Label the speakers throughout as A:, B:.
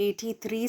A: 83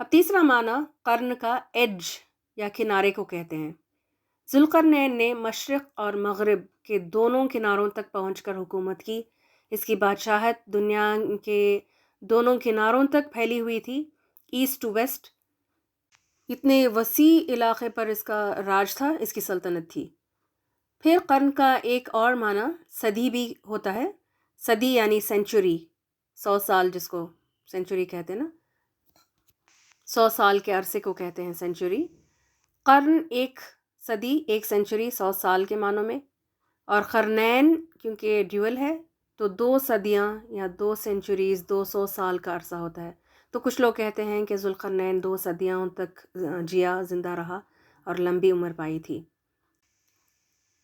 A: اب تیسرا معنی قرن کا ایج یا کنارے کو کہتے ہیں۔ ذوالقرنین نے مشرق اور مغرب کے دونوں کناروں تک پہنچ کر حکومت کی۔ اس کی بادشاہت دنیا کے دونوں کناروں تک پھیلی ہوئی تھی، ایسٹ ٹو ویسٹ۔ اتنے وسیع علاقے پر اس کا راج تھا، اس کی سلطنت تھی۔ پھر قرن کا ایک اور معنی صدی بھی ہوتا ہے۔ صدی یعنی سینچری، 100 سال جس کو سینچری کہتے ہیں نا، 100 سال کے عرصے کو کہتے ہیں سینچری۔ قرن ایک صدی، ایک سینچری، 100 سال کے معنوں میں، اور قرنین کیونکہ ڈیول ہے تو 2 صدیاں یا 2 سینچریز، 200 سال کا عرصہ ہوتا ہے۔ تو کچھ لوگ کہتے ہیں کہ ذوالقرنین 2 صدیوں تک جیا، زندہ رہا اور لمبی عمر پائی تھی۔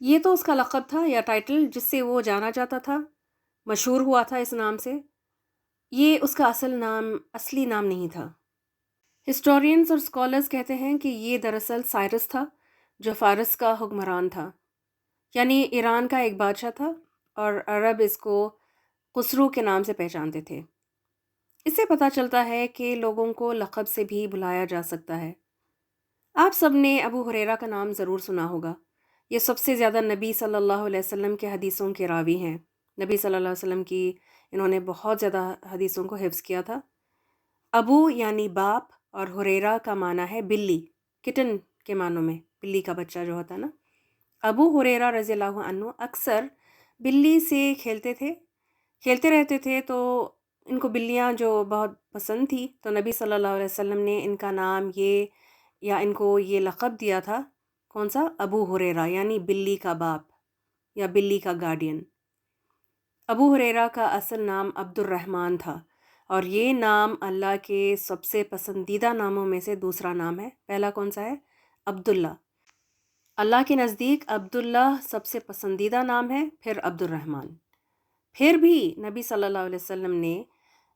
A: یہ تو اس کا لقب تھا یا ٹائٹل جس سے وہ جانا جاتا تھا، مشہور ہوا تھا اس نام سے۔ یہ اس کا اصلی نام نہیں تھا۔ ہسٹورینز اور اسکالرز کہتے ہیں کہ یہ دراصل سائرس تھا جو فارس کا حکمران تھا، یعنی ایران کا ایک بادشاہ تھا، اور عرب اس کو خسرو کے نام سے پہچانتے تھے۔ اس سے پتہ چلتا ہے کہ لوگوں کو لقب سے بھی بلایا جا سکتا ہے۔ آپ سب نے ابو ہریرہ کا نام ضرور سنا ہوگا۔ یہ سب سے زیادہ نبی صلی اللہ علیہ وسلم کے حدیثوں کے راوی ہیں۔ نبی صلی اللہ علیہ وسلم کی انہوں نے بہت زیادہ حدیثوں کو حفظ کیا تھا۔ ابو یعنی باپ، اور ہریرہ کا معنی ہے بلی، کٹن کے معنوں میں، بلی کا بچہ جو ہوتا ہے نا۔ ابو ہریرہ رضی اللہ عنہ اکثر بلی سے کھیلتے رہتے تھے، تو ان کو بلیاں جو بہت پسند تھی، تو نبی صلی اللہ علیہ وسلم نے ان کا نام ان کو یہ لقب دیا تھا، کون سا؟ ابو ہریرہ، یعنی بلی کا باپ یا بلی کا گارڈین۔ ابو ہریرہ کا اصل نام عبد الرحمن تھا، اور یہ نام اللہ کے سب سے پسندیدہ ناموں میں سے دوسرا نام ہے۔ پہلا کون سا ہے؟ عبداللہ۔ اللہ کے نزدیک عبداللہ سب سے پسندیدہ نام ہے، پھر عبد الرحمن۔ پھر بھی نبی صلی اللہ علیہ وسلم نے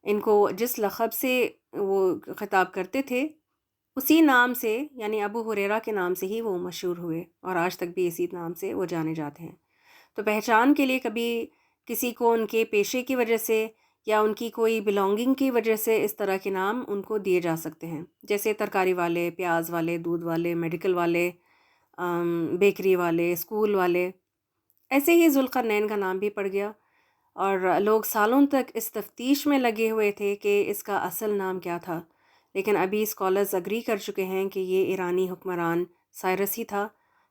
A: ان کو جس لقب سے وہ خطاب کرتے تھے، اسی نام سے، یعنی ابو ہریرہ کے نام سے ہی وہ مشہور ہوئے، اور آج تک بھی اسی نام سے وہ جانے جاتے ہیں۔ تو پہچان کے لیے کبھی کسی کو ان کے پیشے کی وجہ سے یا ان کی کوئی بلانگنگ کی وجہ سے اس طرح کے نام ان کو دیے جا سکتے ہیں، جیسے ترکاری والے، پیاز والے، دودھ والے، میڈیکل والے، بیکری والے، اسکول والے۔ ایسے ہی ذوالقرنین کا نام بھی پڑ گیا، اور لوگ سالوں تک اس تفتیش میں لگے ہوئے تھے کہ اس کا اصل نام کیا تھا، لیکن ابھی اسکالرز اگری کر چکے ہیں کہ یہ ایرانی حکمران سائرس ہی تھا،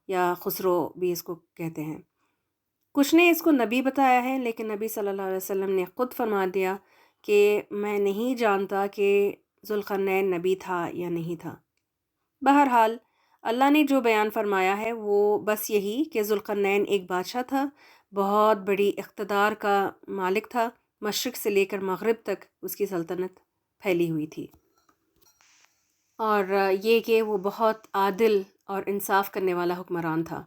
A: یا خسرو بھی اس کو کہتے ہیں۔ کچھ نے اس کو نبی بتایا ہے، لیکن نبی صلی اللہ علیہ وسلم نے خود فرما دیا کہ میں نہیں جانتا کہ ذوالقرنین نبی تھا یا نہیں تھا۔ بہرحال اللہ نے جو بیان فرمایا ہے وہ بس یہی کہ ذوالقرنین ایک بادشاہ تھا، بہت بڑی اقتدار کا مالک تھا، مشرق سے لے کر مغرب تک اس کی سلطنت پھیلی ہوئی تھی، اور یہ کہ وہ بہت عادل اور انصاف کرنے والا حکمران تھا۔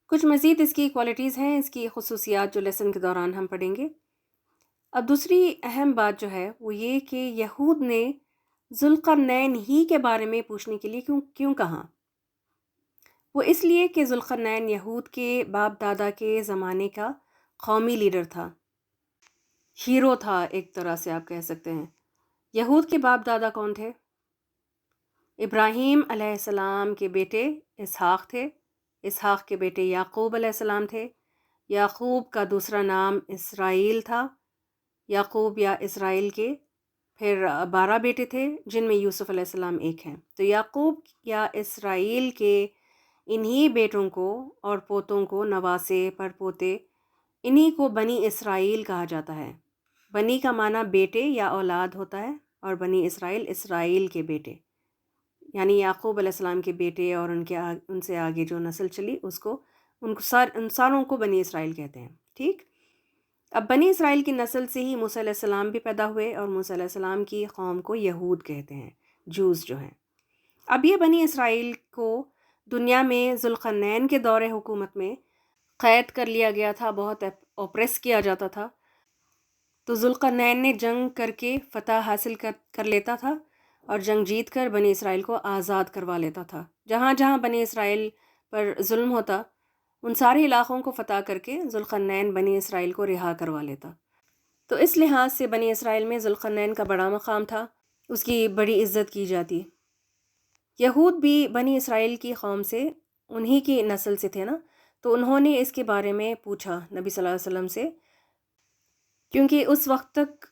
A: کچھ مزید اس کی کوالٹیز ہیں، اس کی خصوصیات جو لیسن کے دوران ہم پڑھیں گے۔ اب دوسری اہم بات جو ہے وہ یہ کہ یہود نے ذوالقرنین ہی کے بارے میں پوچھنے کے لیے کیوں کہا؟ وہ اس لیے کہ ذوالقرنین یہود کے باپ دادا کے زمانے کا قومی لیڈر تھا، ہیرو تھا، ایک طرح سے آپ کہہ سکتے ہیں۔ یہود کے باپ دادا کون تھے؟ ابراہیم علیہ السلام کے بیٹے اسحاق تھے، اسحاق کے بیٹے یعقوب علیہ السلام تھے، یعقوب کا دوسرا نام اسرائیل تھا، یعقوب یا اسرائیل کے پھر 12 بیٹے تھے، جن میں یوسف علیہ السلام ایک ہیں۔ تو یعقوب یا اسرائیل کے انہی بیٹوں کو اور پوتوں کو، نواسے، پڑپوتے، انہی کو بنی اسرائیل کہا جاتا ہے۔ بنی کا معنی بیٹے یا اولاد ہوتا ہے، اور بنی اسرائیل، اسرائیل کے بیٹے، یعنی یعقوب علیہ السلام کے بیٹے اور ان سے آگے جو نسل چلی ان ساروں کو بنی اسرائیل کہتے ہیں، ٹھیک؟ اب بنی اسرائیل کی نسل سے ہی موسیٰ علیہ السلام بھی پیدا ہوئے، اور موسیٰ علیہ السلام کی قوم کو یہود کہتے ہیں، جوز جو ہیں۔ اب یہ بنی اسرائیل کو دنیا میں ذوالقرنین کے دور حکومت میں قید کر لیا گیا تھا، بہت اوپریس کیا جاتا تھا۔ تو ذوالقرنین نے جنگ کر کے فتح حاصل کر لیتا تھا، اور جنگ جیت کر بنی اسرائیل کو آزاد کروا لیتا تھا۔ جہاں جہاں بنی اسرائیل پر ظلم ہوتا، ان سارے علاقوں کو فتح کر کے ذوالقرنین بنی اسرائیل کو رہا کروا لیتا۔ تو اس لحاظ سے بنی اسرائیل میں ذوالقرنین کا بڑا مقام تھا۔ اس کی بڑی عزت کی جاتی۔ یہود بھی بنی اسرائیل کی قوم سے، انہی کی نسل سے تھے نا، تو انہوں نے اس کے بارے میں پوچھا نبی صلی اللہ علیہ وسلم سے، کیونکہ اس وقت تک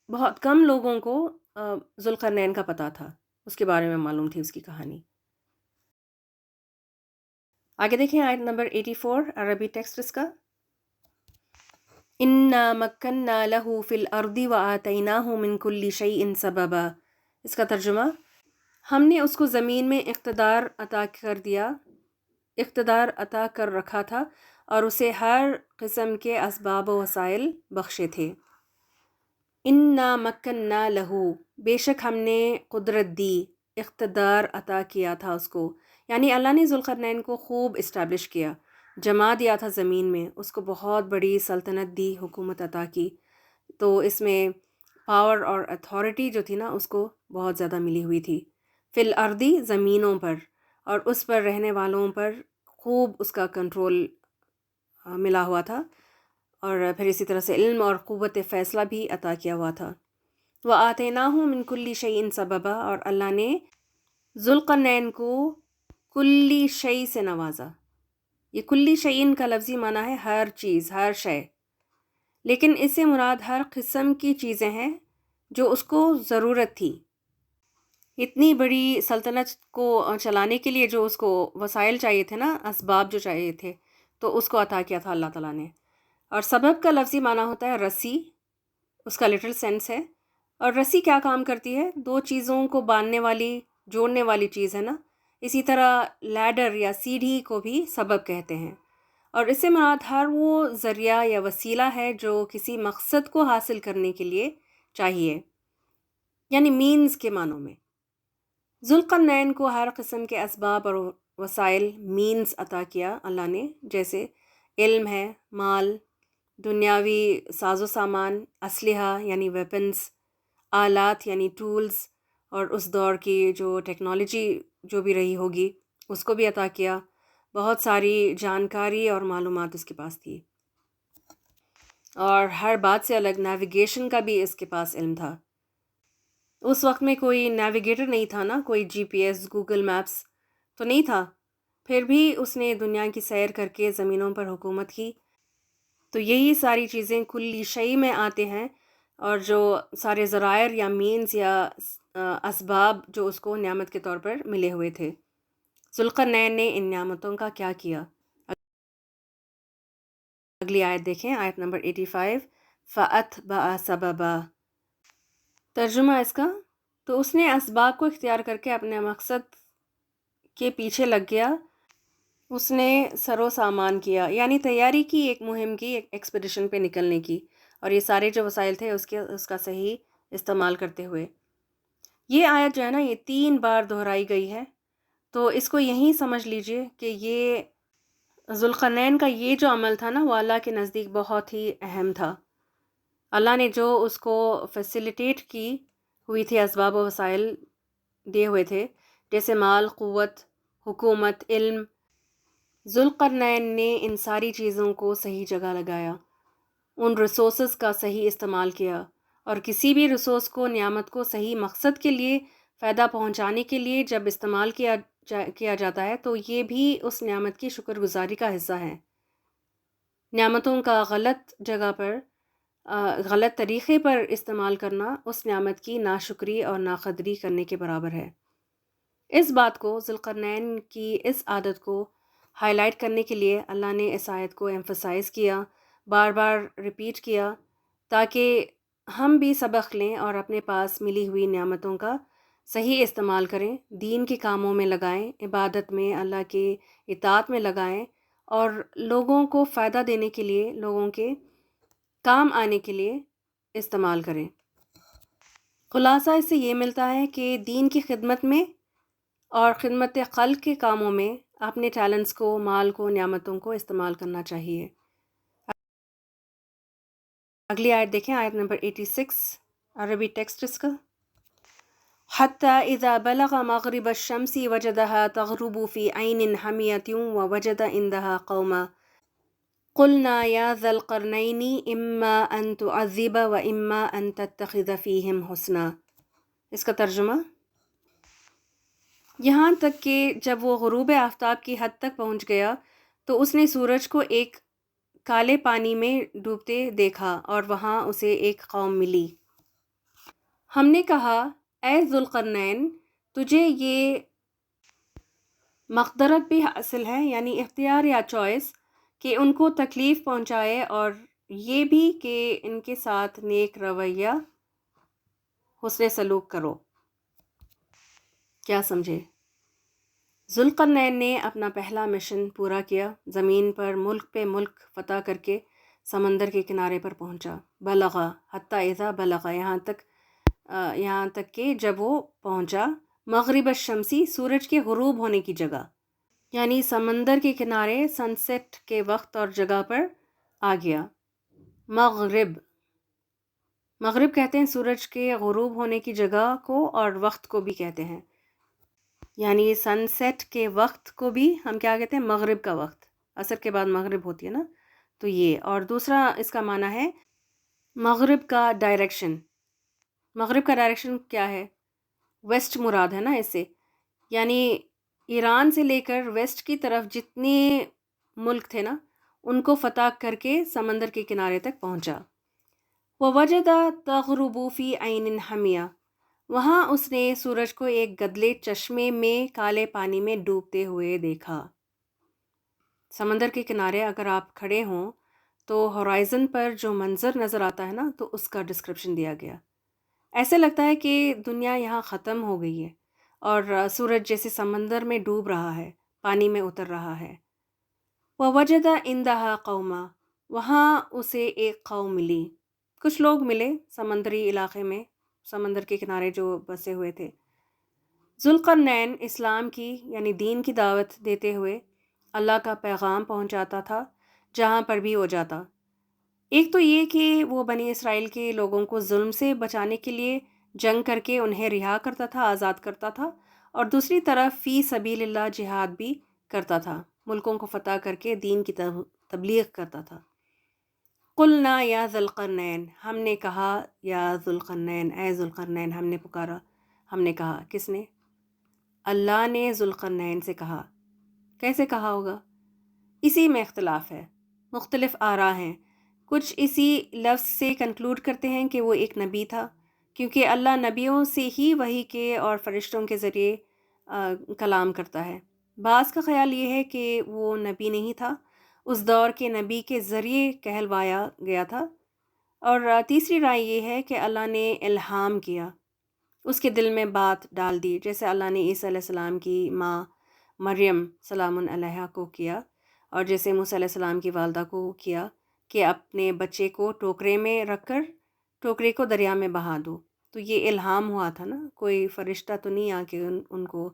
A: بہت کم لوگوں کو ذوالقرنین کا پتہ تھا، اس کے بارے میں معلوم تھی اس کی کہانی۔ آگے دیکھیں آیت نمبر 84، عربی ٹیکسٹ اس کا۔ اِنَّا مَكَّنَّا لَهُ فِي الْأَرْضِ وَآتَيْنَاهُ مِن كُلِّ شَيْءٍ سَبَبًا۔ اس کا ترجمہ، ہم نے اس کو زمین میں اقتدار عطا کر رکھا تھا اور اسے ہر قسم کے اسباب و وسائل بخشے تھے۔ اِنَّا مَكَّنَّا لَهُ، بے شک ہم نے قدرت دی، اقتدار عطا کیا تھا اس کو، یعنی اللہ نے ذوالقرنین کو خوب اسٹیبلش کیا، جما دیا تھا زمین میں، اس کو بہت بڑی سلطنت دی، حکومت عطا کی، تو اس میں پاور اور اتھارٹی جو تھی نا اس کو بہت زیادہ ملی ہوئی تھی۔ فی الارضی، زمینوں پر، اور اس پر رہنے والوں پر خوب اس کا کنٹرول ملا ہوا تھا، اور پھر اسی طرح سے علم اور قوت فیصلہ بھی عطا کیا ہوا تھا۔ وَآتَيْنَاهُ مِن كُلِّ شَيْءٍ سَبَبًا، اور اللہ نے ذوالقرنین کو کلی شیء سے نوازا۔ یہ کلی شیء کا لفظی معنی ہے ہر چیز، ہر شے، لیکن اس سے مراد ہر قسم کی چیزیں ہیں جو اس کو ضرورت تھی۔ اتنی بڑی سلطنت کو چلانے کے لیے جو اس کو وسائل چاہیے تھے نا، اسباب جو چاہیے تھے، تو اس کو عطا کیا تھا اللہ تعالیٰ نے۔ اور سبب کا لفظی معنی ہوتا ہے رسی، اس کا لٹرل سینس ہے۔ اور رسی کیا کام کرتی ہے؟ دو چیزوں کو باندھنے والی، جوڑنے والی چیز ہے نا۔ اسی طرح لیڈر یا سیڑھی کو بھی سبب کہتے ہیں، اور اس سے مراد ہر وہ ذریعہ یا وسیلہ ہے جو کسی مقصد کو حاصل کرنے کے لیے چاہیے، یعنی مینز کے معنوں میں۔ ذوالقرنین کو ہر قسم کے اسباب اور وسائل، مینز عطا کیا اللہ نے، جیسے علم ہے، مال، دنیاوی ساز و سامان، اسلحہ یعنی ویپنز، آلات یعنی ٹولز، اور اس دور کی جو ٹیکنالوجی جو بھی رہی ہوگی اس کو بھی عطا کیا۔ بہت ساری جانکاری اور معلومات اس کے پاس تھی، اور ہر بات سے الگ نیویگیشن کا بھی اس کے پاس علم تھا۔ اس وقت میں کوئی نیویگیٹر نہیں تھا نا، کوئی جی پی ایس، گوگل میپس تو نہیں تھا، پھر بھی اس نے دنیا کی سیر کر کے زمینوں پر حکومت کی۔ تو یہی ساری چیزیں کلی شیء میں آتے ہیں، اور جو سارے ذرائع یا مینز یا اسباب جو اس کو نعمت کے طور پر ملے ہوئے تھے۔ ذوالقرنین نے ان نعمتوں کا کیا کیا؟ اگلی آیت دیکھیں، آیت نمبر 85، فَأَتْبَعَ سَبَبًا۔ ترجمہ اس کا، تو اس نے اسباب کو اختیار کر کے اپنے مقصد کے پیچھے لگ گیا، اس نے سر و سامان کیا، یعنی تیاری کی، ایک مہم کی، ایک ایکسپیڈیشن پہ نکلنے کی، اور یہ سارے جو وسائل تھے اس کا صحیح استعمال کرتے ہوئے۔ یہ آیت جو ہے نا، یہ 3 بار دہرائی گئی ہے، تو اس کو یہیں سمجھ لیجئے کہ یہ ذوالقرنین کا یہ جو عمل تھا نا، وہ اللہ کے نزدیک بہت ہی اہم تھا۔ اللہ نے جو اس کو فیسیلیٹیٹ کی ہوئی تھی، اسباب و وسائل دیے ہوئے تھے، جیسے مال، قوت، حکومت، علم، ذوالقرنین نے ان ساری چیزوں کو صحیح جگہ لگایا، ان ریسورسز کا صحیح استعمال کیا، اور کسی بھی ریسورس کو، نعمت کو صحیح مقصد کے لیے، فائدہ پہنچانے کے لیے جب استعمال کیا جاتا ہے تو یہ بھی اس نعمت کی شکر گزاری کا حصہ ہے۔ نعمتوں کا غلط جگہ پر، غلط طریقے پر استعمال کرنا اس نعمت کی ناشکری اور ناقدری کرنے کے برابر ہے۔ اس بات کو، ذوالقرنین کی اس عادت کو ہائی لائٹ کرنے کے لیے اللہ نے اس آیت کو ایمفسائز کیا، بار بار ریپیٹ کیا، تاکہ ہم بھی سبق لیں اور اپنے پاس ملی ہوئی نعمتوں کا صحیح استعمال کریں، دین کے کاموں میں لگائیں، عبادت میں، اللہ کے اطاعت میں لگائیں، اور لوگوں کو فائدہ دینے کے لیے، لوگوں کے کام آنے کے لیے استعمال کریں۔ خلاصہ اس سے یہ ملتا ہے کہ دین کی خدمت میں اور خدمت خلق کے کاموں میں اپنے ٹیلنٹس کو، مال کو، نعمتوں کو استعمال کرنا چاہیے۔ اگلی آیت دیکھیں، آیت نمبر 86، عربی ٹیکسٹ اس کا۔ حَتَّى إِذَا بَلَغَ مَغْرِبَ الشَّمْسِ وَجَدَهَا تَغْرُبُ فِي عَيْنٍ حَمِيَةٍ وَوَجَدَ عِندَهَا قَوْمًا قُلْنَا يَا ذَا الْقَرْنَيْنِ إِمَّا أَن تُعَذِّبَ وَإِمَّا أَن تَتَّخِذَ فِيهِمْ حُسْنًا۔ اس کا ترجمہ: یہاں تک کہ جب وہ غروب آفتاب کی حد تک پہنچ گیا تو اس نے سورج کو ایک کالے پانی میں ڈوبتے دیکھا اور وہاں اسے ایک قوم ملی۔ ہم نے کہا، اے ذوالقرنین، تجھے یہ مقدرت بھی حاصل ہے، یعنی اختیار یا چوائس، کہ ان کو تکلیف پہنچائے اور یہ بھی کہ ان کے ساتھ نیک رویہ، حسن سلوک کرو۔ کیا سمجھے؟ ذوالقرنین نے اپنا پہلا مشن پورا کیا، زمین پر ملک پہ ملک فتح کر کے سمندر کے کنارے پر پہنچا۔ بلغا حتی اذا بلغا، یہاں تک کہ جب وہ پہنچا مغرب الشمسی، سورج کے غروب ہونے کی جگہ، یعنی سمندر کے کنارے سن سیٹ کے وقت اور جگہ پر آ گیا۔ مغرب کہتے ہیں سورج کے غروب ہونے کی جگہ کو، اور وقت کو بھی کہتے ہیں، یعنی سن سیٹ کے وقت کو بھی ہم کیا کہتے ہیں؟ مغرب کا وقت، عصر کے بعد مغرب ہوتی ہے نا، تو یہ۔ اور دوسرا اس کا معنی ہے مغرب کا ڈائریکشن۔ مغرب کا ڈائریکشن کیا ہے؟ ویسٹ مراد ہے نا اس سے، یعنی ایران سے لے کر ویسٹ کی طرف جتنے ملک تھے نا، ان کو فتح کر کے سمندر کے کنارے تک پہنچا۔ وَوَجَدَ تَغْرُبُ فِي عَيْنٍ حَمِيَةٍ، وہاں اس نے سورج کو ایک گدلے چشمے میں کالے پانی میں ڈوبتے ہوئے دیکھا۔ سمندر کے کنارے اگر آپ کھڑے ہوں تو ہورائزن پر جو منظر نظر آتا ہے نا، تو اس کا ڈسکرپشن دیا گیا۔ ایسے لگتا ہے کہ دنیا یہاں ختم ہو گئی ہے اور سورج جیسے سمندر میں ڈوب رہا ہے، پانی میں اتر رہا ہے۔ وَوَجَدَ عِندَهَا قَوْمًا، وہاں اسے ایک قوم ملی، کچھ لوگ ملے سمندری علاقے میں، سمندر کے کنارے جو بسے ہوئے تھے۔ ذوالقرنین اسلام کی یعنی دین کی دعوت دیتے ہوئے اللہ کا پیغام پہنچاتا تھا جہاں پر بھی وہ جاتا۔ ایک تو یہ کہ وہ بنی اسرائیل کے لوگوں کو ظلم سے بچانے کے لیے جنگ کر کے انہیں رہا کرتا تھا، آزاد کرتا تھا، اور دوسری طرف فی سبیل اللہ جہاد بھی کرتا تھا، ملکوں کو فتح کر کے دین کی تبلیغ کرتا تھا۔ قلنا یا ذوالقرنین، ہم نے کہا، یا ذوالقرنین، اے ذوالقرنین، ہم نے پکارا، ہم نے کہا، کس نے؟ اللہ نے ذوالقرنین سے کہا۔ کیسے کہا ہوگا؟ اسی میں اختلاف ہے، مختلف آراء ہیں۔ کچھ اسی لفظ سے کنکلوڈ کرتے ہیں کہ وہ ایک نبی تھا، کیونکہ اللہ نبیوں سے ہی وحی کے اور فرشتوں کے ذریعے کلام کرتا ہے۔ بعض کا خیال یہ ہے کہ وہ نبی نہیں تھا، اس دور کے نبی کے ذریعے کہلوایا گیا تھا، اور تیسری رائے یہ ہے کہ اللہ نے الہام کیا، اس کے دل میں بات ڈال دی، جیسے اللہ نے عیسیٰ علیہ السلام کی ماں مریم سلام علیہا کو کیا، اور جیسے موسیٰ علیہ السلام کی والدہ کو کیا کہ اپنے بچے کو ٹوکرے میں رکھ کر ٹوکرے کو دریا میں بہا دو۔ تو یہ الہام ہوا تھا نا، کوئی فرشتہ تو نہیں آ کے ان کو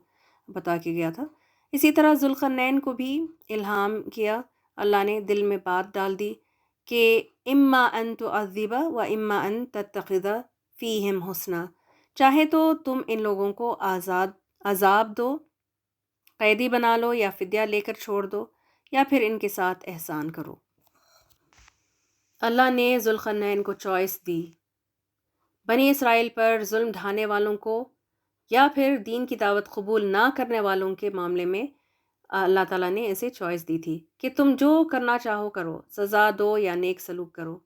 A: بتا کے گیا تھا۔ اسی طرح ذوالقرنین کو بھی الہام کیا، اللہ نے دل میں بات ڈال دی کہ اما ان تعذب و اما ان تتخذ فیہم حسنا، چاہے تو تم ان لوگوں کو عذاب دو، قیدی بنا لو، یا فدیہ لے کر چھوڑ دو، یا پھر ان کے ساتھ احسان کرو۔ اللہ نے ذوالقرنین کو چوائس دی، بنی اسرائیل پر ظلم ڈھانے والوں کو یا پھر دین کی دعوت قبول نہ کرنے والوں کے معاملے میں اللہ تعالیٰ نے اسے چوائس دی تھی کہ تم جو کرنا چاہو کرو، سزا دو یا نیک سلوک کرو۔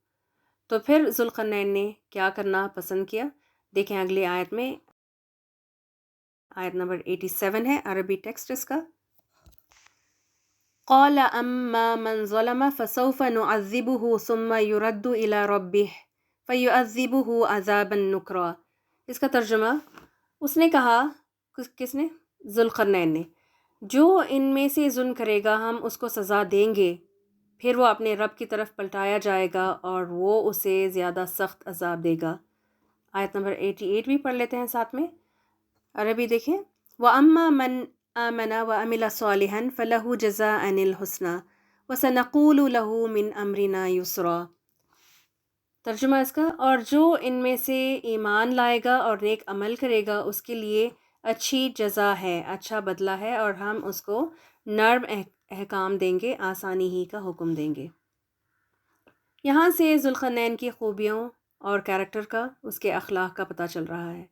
A: تو پھر ذوالقرنین نے کیا کرنا پسند کیا؟ دیکھیں اگلی آیت میں، آیت نمبر 87 ہے، عربی ٹیکسٹ اس کا۔ قال اما من ظلم فسوف نعذبه ثم يرد الى ربه فيعذبه عذابا نكرا۔ اس کا ترجمہ، اس نے کہا، کس نے؟ ذوالقرنین نے، جو ان میں سے ظلم کرے گا ہم اس کو سزا دیں گے، پھر وہ اپنے رب کی طرف پلٹایا جائے گا اور وہ اسے زیادہ سخت عذاب دے گا۔ آیت نمبر 88 بھی پڑھ لیتے ہیں ساتھ میں، عربی دیکھیں۔ وَأَمَّا مَنْ آمَنَ وَعَمِلَ صَالِحًا فَلَهُ جَزَاءً الْحُسْنَى وَسَنَقُولُ لَهُ مِنْ أَمْرِنَا يُسْرًا۔ ترجمہ اس کا، اور جو ان میں سے ایمان لائے گا اور نیک عمل کرے گا اس کے لیے اچھی جزا ہے، اچھا بدلہ ہے، اور ہم اس کو نرم احکام دیں گے، آسانی ہی کا حکم دیں گے۔ یہاں سے ذوالقرنین کی خوبیوں اور کیریکٹر کا، اس کے اخلاق کا پتہ چل رہا ہے،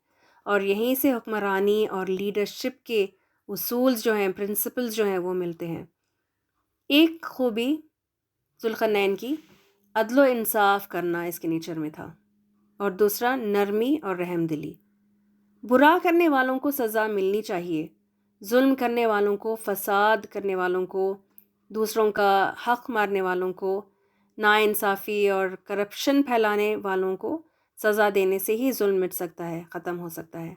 A: اور یہیں سے حکمرانی اور لیڈرشپ کے اصولز جو ہیں، پرنسپلز جو ہیں وہ ملتے ہیں۔ ایک خوبی ذوالقرنین کی عدل و انصاف کرنا اس کے نیچر میں تھا، اور دوسرا نرمی اور رحم دلی۔ برا کرنے والوں کو سزا ملنی چاہیے، ظلم کرنے والوں کو، فساد کرنے والوں کو، دوسروں کا حق مارنے والوں کو، ناانصافی اور کرپشن پھیلانے والوں کو سزا دینے سے ہی ظلم مٹ سکتا ہے، ختم ہو سکتا ہے۔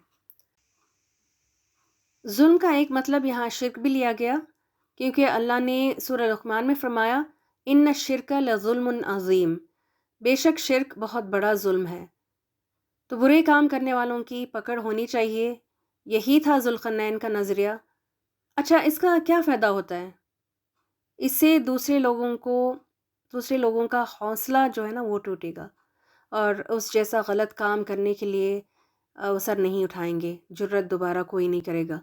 A: ظلم کا ایک مطلب یہاں شرک بھی لیا گیا، کیونکہ اللہ نے سورہ لقمان میں فرمایا ان الشرک لظلم عظیم، بے شک شرک بہت بڑا ظلم ہے۔ تو برے کام کرنے والوں کی پکڑ ہونی چاہیے، یہی تھا ذوالقرنین کا نظریہ۔ اچھا، اس کا کیا فائدہ ہوتا ہے؟ اس سے دوسرے لوگوں کا حوصلہ جو ہے نا وہ ٹوٹے گا، اور اس جیسا غلط کام کرنے کے لیے وہ سر نہیں اٹھائیں گے، جرأت دوبارہ کوئی نہیں کرے گا۔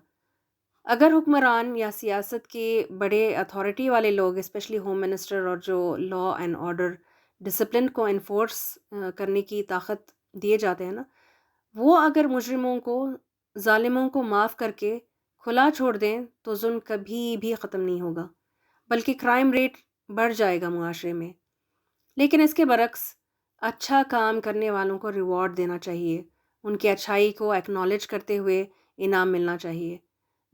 A: اگر حکمران یا سیاست کے بڑے اتھارٹی والے لوگ، اسپیشلی ہوم منسٹر، اور جو لا اینڈ آرڈر ڈسپلن کو انفورس کرنے کی طاقت دیے جاتے ہیں نا، وہ اگر مجرموں کو، ظالموں کو معاف کر کے کھلا چھوڑ دیں تو ظلم کبھی بھی ختم نہیں ہوگا، بلکہ کرائم ریٹ بڑھ جائے گا معاشرے میں۔ لیکن اس کے برعکس اچھا کام کرنے والوں کو ریوارڈ دینا چاہیے، ان کی اچھائی کو ایکنالج کرتے ہوئے انعام ملنا چاہیے۔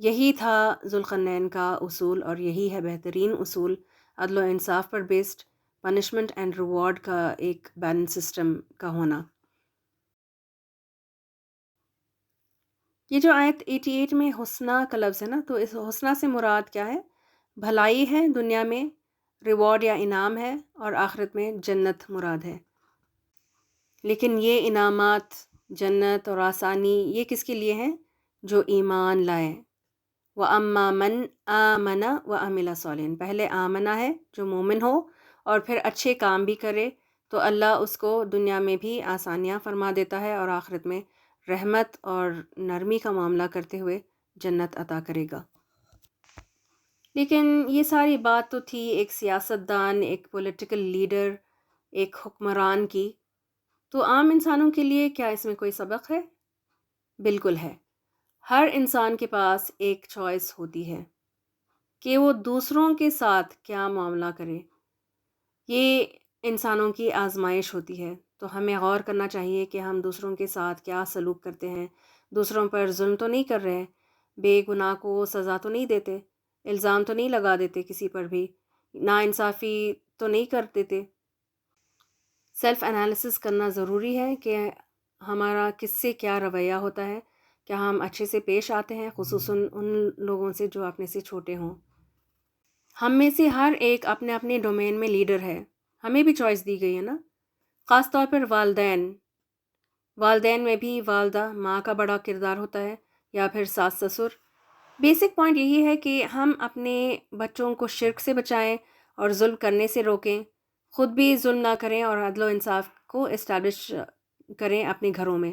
A: یہی تھا ذوالقرنین کا اصول، اور یہی ہے بہترین اصول، عدل و انصاف پر بیسڈ پنشمنٹ اینڈ ریوارڈ کا ایک بیلنس سسٹم کا ہونا۔ یہ جو آیت 88 میں حسنہ کا لفظ ہے نا، تو اس حسنہ سے مراد کیا ہے؟ بھلائی ہے دنیا میں، ریوارڈ یا انعام ہے، اور آخرت میں جنت مراد ہے۔ لیکن یہ انعامات، جنت اور آسانی، یہ کس کے لیے ہیں؟ جو ایمان لائے۔ وَأَمَّا مَنْ آمَنَ وَعَمِلَ صَالِحًا، پہلے آمنہ ہے جو مومن ہو اور پھر اچھے کام بھی کرے، تو اللہ اس کو دنیا میں بھی آسانیاں فرما دیتا ہے، اور آخرت میں رحمت اور نرمی کا معاملہ کرتے ہوئے جنت عطا کرے گا۔ لیکن یہ ساری بات تو تھی ایک سیاستدان، ایک پولیٹیکل لیڈر، ایک حکمران کی، تو عام انسانوں کے لیے کیا اس میں کوئی سبق ہے؟ بالکل ہے۔ ہر انسان کے پاس ایک چوائس ہوتی ہے کہ وہ دوسروں کے ساتھ کیا معاملہ کرے۔ یہ انسانوں کی آزمائش ہوتی ہے، تو ہمیں غور کرنا چاہیے کہ ہم دوسروں کے ساتھ کیا سلوک کرتے ہیں۔ دوسروں پر ظلم تو نہیں کر رہے، بے گناہ کو سزا تو نہیں دیتے، الزام تو نہیں لگا دیتے کسی پر بھی، ناانصافی تو نہیں کر دیتے۔ سیلف انالیسس کرنا ضروری ہے کہ ہمارا کس سے کیا رویہ ہوتا ہے، کیا ہم اچھے سے پیش آتے ہیں، خصوصاً ان لوگوں سے جو اپنے سے چھوٹے ہوں۔ ہم میں سے ہر ایک اپنے اپنے ڈومین میں لیڈر ہے، ہمیں بھی چوائس دی گئی ہے نا۔ خاص طور پر والدین میں بھی والدہ، ماں کا بڑا کردار ہوتا ہے، یا پھر ساس سسر۔ بیسک پوائنٹ یہی ہے کہ ہم اپنے بچوں کو شرک سے بچائیں اور ظلم کرنے سے روکیں، خود بھی ظلم نہ کریں، اور عدل و انصاف کو اسٹیبلش کریں اپنے گھروں میں۔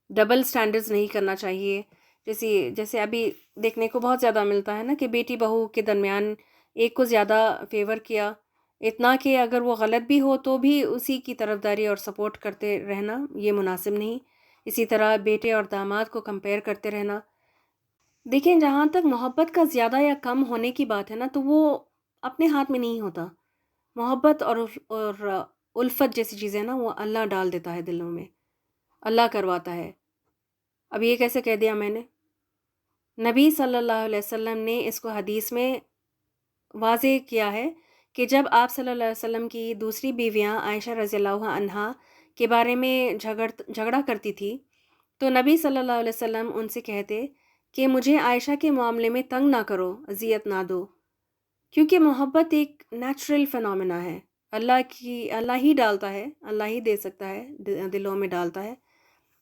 A: ڈبل سٹینڈرڈز نہیں کرنا چاہیے، جیسے ابھی دیکھنے کو بہت زیادہ ملتا ہے نا کہ بیٹی بہو کے درمیان ایک کو زیادہ فیور کیا، اتنا کہ اگر وہ غلط بھی ہو تو بھی اسی کی طرفداری اور سپورٹ کرتے رہنا، یہ مناسب نہیں۔ اسی طرح بیٹے اور داماد کو کمپیئر کرتے رہنا۔ دیکھیں، جہاں تک محبت کا زیادہ یا کم ہونے کی بات ہے نا، تو وہ اپنے ہاتھ میں نہیں ہوتا۔ محبت اور الفت جیسی چیزیں نا، وہ اللہ ڈال دیتا ہے دلوں میں، اللہ کرواتا ہے۔ اب یہ کیسے کہہ دیا میں نے؟ نبی صلی اللہ علیہ وسلم نے اس کو حدیث میں واضح کیا ہے کہ جب آپ صلی اللہ علیہ وسلم کی دوسری بیویاں عائشہ رضی اللہ عنہا کے بارے میں جھگڑا کرتی تھی، تو نبی صلی اللہ علیہ وسلم ان سے کہتے کہ مجھے عائشہ کے معاملے میں تنگ نہ کرو، اذیت نہ دو، کیونکہ محبت ایک نیچرل فنومینا ہے، اللہ ہی ڈالتا ہے، اللہ ہی دے سکتا ہے، دلوں میں ڈالتا ہے،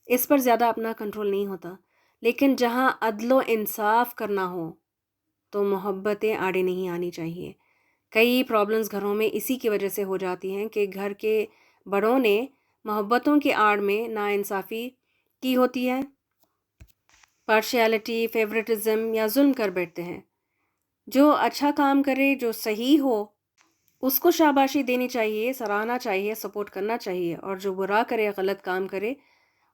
A: اس پر زیادہ اپنا کنٹرول نہیں ہوتا۔ لیکن جہاں عدل و انصاف کرنا ہو تو محبتیں آڑے نہیں آنی چاہیے۔ کئی پرابلمز گھروں میں اسی کی وجہ سے ہو جاتی ہیں کہ گھر کے بڑوں نے محبتوں کی آڑ میں ناانصافی کی ہوتی ہے، پارشیالٹی، فیورٹزم یا ظلم کر بیٹھتے ہیں۔ جو اچھا کام کرے، جو صحیح ہو، اس کو شاباشی دینی چاہیے، سراہنا چاہیے، سپورٹ کرنا چاہیے، اور جو برا کرے، غلط کام کرے،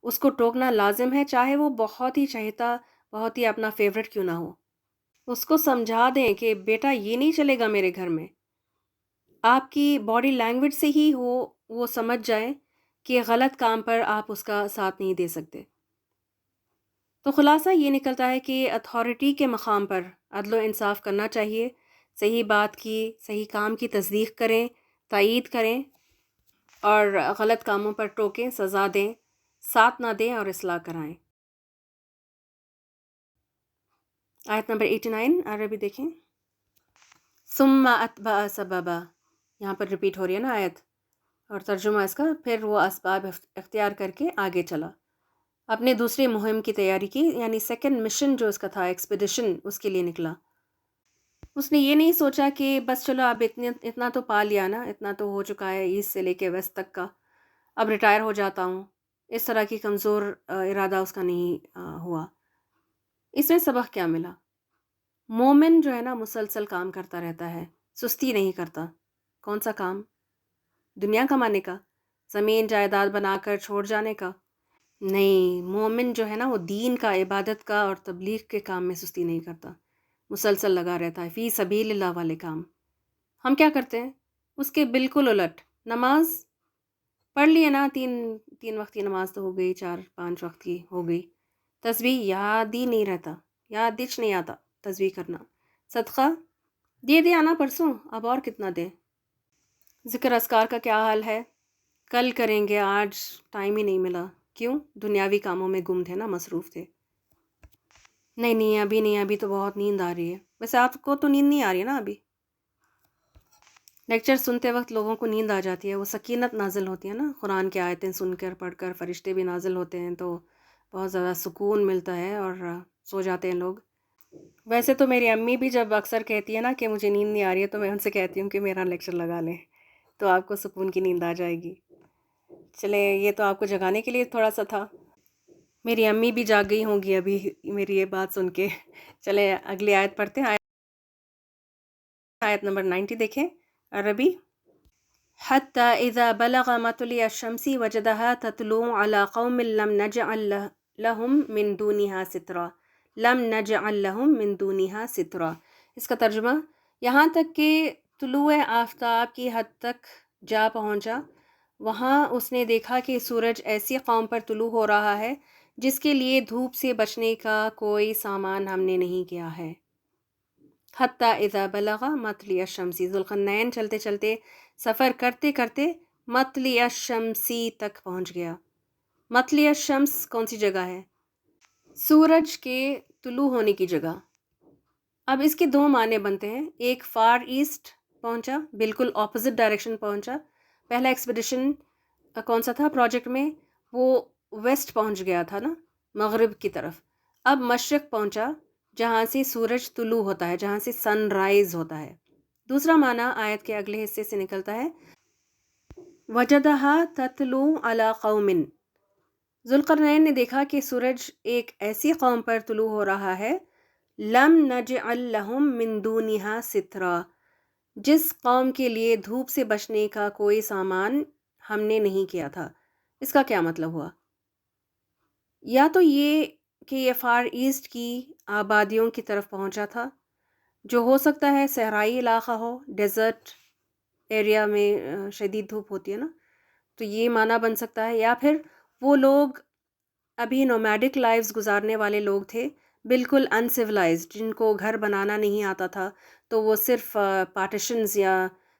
A: اس کو ٹوکنا لازم ہے، چاہے وہ بہت ہی چہیتا، بہت ہی اپنا فیوریٹ کیوں نہ ہو۔ اس کو سمجھا دیں کہ بیٹا یہ نہیں چلے گا میرے گھر میں۔ آپ کی باڈی لینگویج سے ہی وہ سمجھ جائے کہ غلط کام پر آپ اس کا ساتھ نہیں دے سکتے۔ تو خلاصہ یہ نکلتا ہے کہ اتھارٹی کے مقام پر عدل و انصاف کرنا چاہیے، صحیح بات کی، صحیح کام کی تصدیق کریں، تائید کریں، اور غلط کاموں پر ٹوکیں، سزا دیں، ساتھ نہ دیں اور اصلاح کرائیں۔ آیت نمبر 89 عربی دیکھیں۔ ثم اتبع سببا، یہاں پر ریپیٹ ہو رہی ہے نا آیت، اور ترجمہ اس کا، پھر وہ اسباب اختیار کر کے آگے چلا، اپنے دوسرے مہم کی تیاری کی، یعنی سیکنڈ مشن جو اس کا تھا، ایکسپیڈیشن، اس کے لیے نکلا۔ اس نے یہ نہیں سوچا کہ بس چلو اب اتنا تو پا لیا نا، اتنا تو ہو چکا ہے ایسٹ سے لے کے ویسٹ تک کا، اب ریٹائر ہو جاتا ہوں۔ اس طرح کی کمزور ارادہ اس کا نہیں ہوا۔ اس میں سبق کیا ملا؟ مومن جو ہے نا مسلسل کام کرتا رہتا ہے، سستی نہیں کرتا۔ کون سا کام؟ دنیا کمانے کا، زمین جائیداد بنا کر چھوڑ جانے کا؟ نہیں، مومن جو ہے نا وہ دین کا، عبادت کا اور تبلیغ کے کام میں سستی نہیں کرتا، مسلسل لگا رہتا ہے، فی سبیل اللہ والے کام۔ ہم کیا کرتے ہیں؟ اس کے بالکل الٹ۔ نماز پڑھ لیے نا، تین وقت کی نماز تو ہو گئی، 4-5 وقت کی ہو گئی، تسبیح یاد ہی نہیں رہتا، یاد دچ نہیں آتا تسبیح کرنا۔ صدقہ دے دیا نا پرسوں، اب اور کتنا دیں؟ ذکر اذکار کا کیا حال ہے؟ کل کریں گے، آج ٹائم ہی نہیں ملا۔ کیوں؟ دنیاوی کاموں میں گم تھے نا، مصروف تھے۔ نہیں ابھی نہیں، ابھی تو بہت نیند آ رہی ہے۔ ویسے آپ کو تو نیند نہیں آ رہی ہے نا ابھی؟ لیکچر سنتے وقت لوگوں کو نیند آ جاتی ہے، وہ سکینت نازل ہوتی ہے نا، قرآن کی آیتیں سن کر، پڑھ کر، فرشتے بھی نازل ہوتے ہیں تو بہت زیادہ سکون ملتا ہے اور سو جاتے ہیں لوگ۔ ویسے تو میری امی بھی جب اکثر کہتی ہے نا کہ مجھے نیند نہیں آ رہی ہے تو میں ان سے کہتی ہوں کہ میرا لیکچر لگا لیں تو آپ کو سکون کی نیند آ جائے گی۔ چلیں، یہ تو آپ کو جگانے کے لیے تھوڑا سا تھا۔ میری امی بھی جاگ گئی ہوں گی ابھی میری یہ بات سن کے۔ چلیں اگلی آیت پڑھتے ہیں، آیت نمبر 90 دیکھیں عربی۔ حتی اذا بلغ مطلع الشمس وجدها تطلع على قوم لم نجعل لهم من دونها سترا، لم نجعل لهم من دونها سترا۔ اس کا ترجمہ، یہاں تک کہ طلوع آفتاب کی حد تک جا پہنچا، وہاں اس نے دیکھا کہ سورج ایسی قوم پر طلوع ہو رہا ہے جس کے لیے دھوپ سے بچنے کا کوئی سامان ہم نے نہیں کیا ہے۔ حتی اذا بلغ مطلع الشمس، ذوالقرنین چلتے چلتے، سفر کرتے کرتے مطلع الشمسی تک پہنچ گیا۔ مطلع الشمس کون سی جگہ ہے؟ سورج کے طلوع ہونے کی جگہ۔ اب اس کے دو معنی بنتے ہیں، ایک فار ایسٹ پہنچا، بالکل اپوزٹ ڈائریکشن پہنچا۔ پہلا ایکسپیڈیشن کون سا تھا پروجیکٹ میں؟ وہ ویسٹ پہنچ گیا تھا نا، مغرب کی طرف۔ اب مشرق پہنچا، جہاں سے سورج طلوع ہوتا ہے، جہاں سے سن رائز ہوتا ہے۔ دوسرا معنی آیت کے اگلے حصے سے نکلتا ہے، وجدہا تطلع علی قوم، ذوالقرنین نے دیکھا کہ سورج ایک ایسی قوم پر طلوع ہو رہا ہے، لم نجعل لہم من دونہا سترا، جس قوم کے لیے دھوپ سے بچنے کا کوئی سامان ہم نے نہیں کیا تھا۔ اس کا کیا مطلب ہوا؟ یا تو یہ کہ یہ فار ایسٹ کی آبادیوں کی طرف پہنچا تھا، جو ہو سکتا ہے صحرائی علاقہ ہو، ڈیزرٹ ایریا میں شدید دھوپ ہوتی ہے نا، تو یہ معنی بن سکتا ہے۔ یا پھر وہ لوگ ابھی نومیڈک لائفز گزارنے والے لوگ تھے، بالکل انسیولائزڈ، جن کو گھر بنانا نہیں آتا تھا، تو وہ صرف پارٹیشنز یا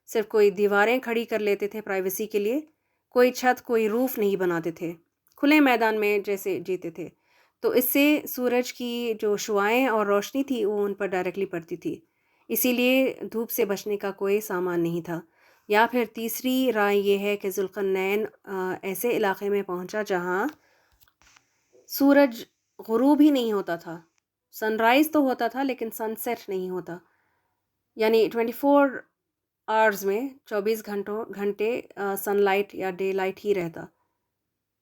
A: صرف کوئی دیواریں کھڑی کر لیتے تھے پرائیویسی کے لیے، کوئی چھت، کوئی روف نہیں بناتے تھے، کھلے میدان میں جیسے جیتے تھے۔ تو اس سے سورج کی جو شعاعیں اور روشنی تھی وہ ان پر ڈائریکٹلی پڑتی تھی، اسی لیے دھوپ سے بچنے کا کوئی سامان نہیں تھا۔ یا پھر تیسری رائے یہ ہے کہ ذوالقرنین ایسے علاقے میں پہنچا جہاں سورج غروب ہی نہیں ہوتا تھا، سن رائز تو ہوتا تھا لیکن سن سیٹ نہیں ہوتا، یعنی 24 آورز میں 24 گھنٹے سن لائٹ یا ڈے لائٹ ہی رہتا۔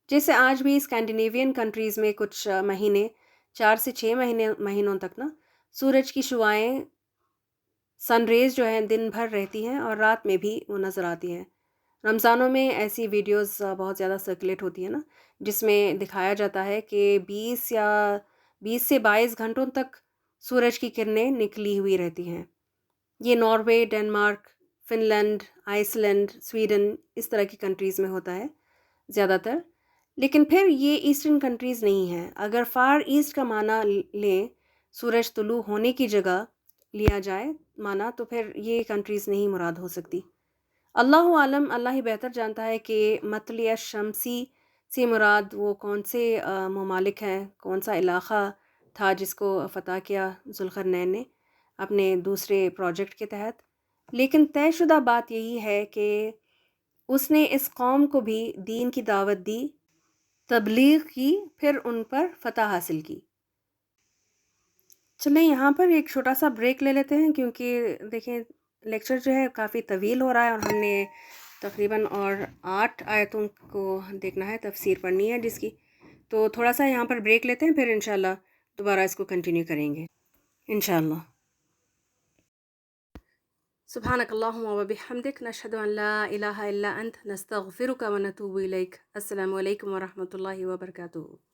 A: جیسے آج بھی اسکینڈینیوین کنٹریز میں کچھ مہینے، 4 سے 6 مہینوں تک نا، سورج کی شعاعیں، سن ریز جو ہیں دن بھر رہتی ہیں اور رات میں بھی وہ نظر آتی ہیں۔ رمضانوں میں ایسی ویڈیوز بہت زیادہ سرکولیٹ ہوتی ہیں نا، جس میں دکھایا جاتا ہے کہ 20 سے 22 گھنٹوں تک سورج کی کرنیں نکلی ہوئی رہتی ہیں۔ یہ Norway, Denmark, Finland, Iceland, Sweden اس طرح کی کنٹریز میں ہوتا ہے زیادہ تر۔ لیکن پھر یہ ایسٹرن کنٹریز نہیں ہیں۔ اگر فار ایسٹ کا معنی لیں، سورج طلوع ہونے کی جگہ لیا جائے معنی، تو پھر یہ کنٹریز نہیں مراد ہو سکتی۔ اللہ عالم، اللہ ہی بہتر جانتا ہے کہ مطلع شمسی سے مراد وہ کون سے ممالک ہیں، کون سا علاقہ تھا جس کو فتح کیا ذوالقرنین نے اپنے دوسرے پروجیکٹ کے تحت۔ لیکن طے شدہ بات یہی ہے کہ اس نے اس قوم کو بھی دین کی دعوت دی، تبلیغ کی، پھر ان پر فتح حاصل کی۔ چلیں یہاں پر ایک چھوٹا سا بریک لے لیتے ہیں، کیونکہ دیکھیں لیکچر جو ہے کافی طویل ہو رہا ہے، اور ہم نے تقریباً اور 8 آیتوں کو دیکھنا ہے، تفسیر پڑھنی ہے جس کی، تو تھوڑا سا یہاں پر بریک لیتے ہیں، پھر انشاءاللہ دوبارہ اس کو کنٹینیو کریں گے انشاءاللہ۔ سبحانک اللہم و بحمدک، نشہد ان لا الہ الا انت، نستغفرک و نتوب الیک۔ السلام علیکم و رحمۃ اللہ وبرکاتہ۔